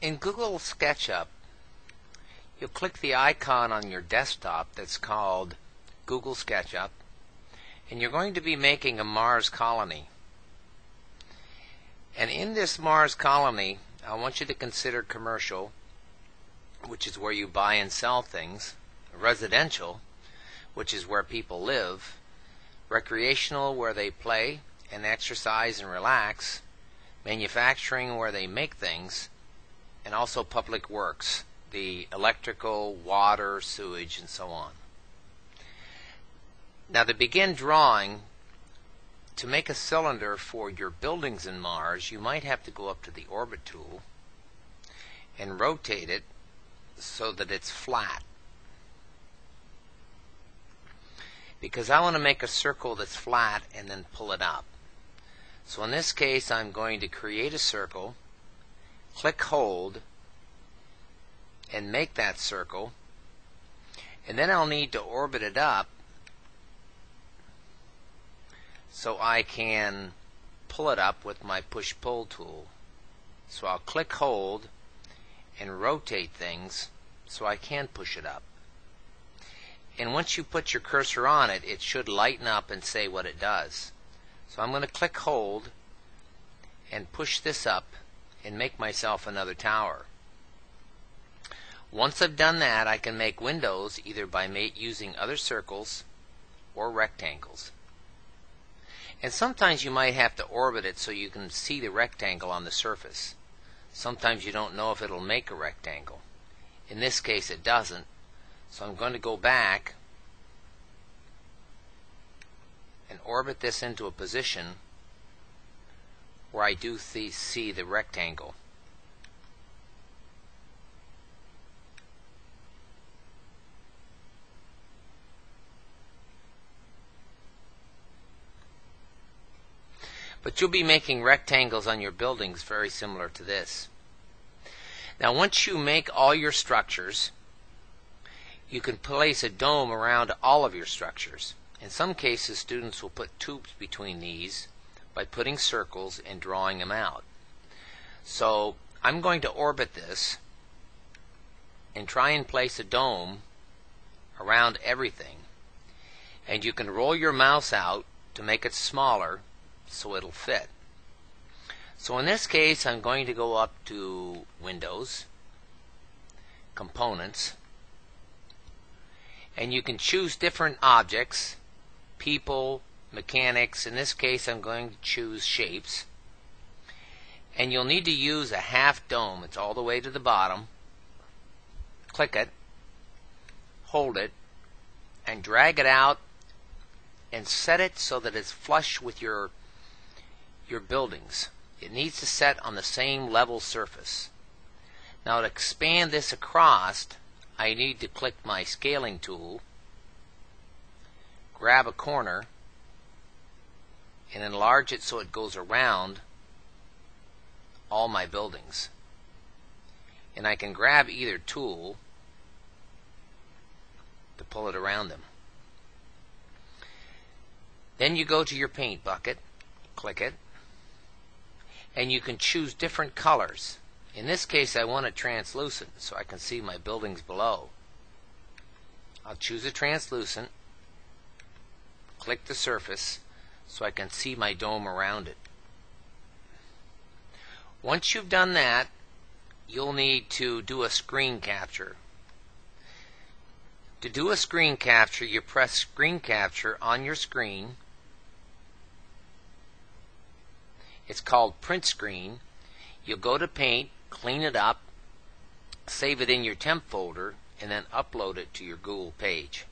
In Google Sketchup, you'll click the icon on your desktop that's called Google Sketchup, and you're going to be making a Mars colony. And in this Mars colony, I want you to consider commercial, which is where you buy and sell things, residential, which is where people live, recreational, where they play and exercise and relax, manufacturing, where they make things, and also public works, the electrical, water, sewage, and so on. Now, to begin drawing, to make a cylinder for your buildings in Mars, you might have to go up to the orbit tool and rotate it so that it's flat. Because I want to make a circle that's flat and then pull it up. So in this case, I'm going to create a circle, click hold, and make that circle, and then I'll need to orbit it up so I can pull it up with my push-pull tool. So I'll click hold and rotate things so I can push it up. And once you put your cursor on it, it should lighten up and say what it does. So I'm going to click hold and push this up and make myself another tower. Once I've done that, I can make windows either by using other circles or rectangles. And sometimes you might have to orbit it so you can see the rectangle on the surface. Sometimes you don't know if it'll make a rectangle. In this case it doesn't, so I'm going to go back and orbit this into a position where I do see the rectangle. But you'll be making rectangles on your buildings very similar to this. Now, once you make all your structures, you can place a dome around all of your structures. In some cases, students will put tubes between these by putting circles and drawing them out. So I'm going to orbit this and try and place a dome around everything. And you can roll your mouse out to make it smaller so it'll fit. So in this case, I'm going to go up to Windows, Components, and you can choose different objects, people, mechanics. In this case, I'm going to choose shapes. And you'll need to use a half dome. It's all the way to the bottom. Click it, hold it, and drag it out and set it so that it's flush with your buildings. It needs to set on the same level surface. Now, to expand this across, I need to click my scaling tool, grab a corner, and enlarge it so it goes around all my buildings. And I can grab either tool to pull it around them. Then you go to your paint bucket, click it, and you can choose different colors. In this case, I want it translucent so I can see my buildings below. I'll choose a translucent, click the surface so I can see my dome around it. Once you've done that, you'll need to do a screen capture. To do a screen capture, you press screen capture on your screen. It's called print screen. You'll go to Paint, clean it up, save it in your temp folder, and then upload it to your Google page.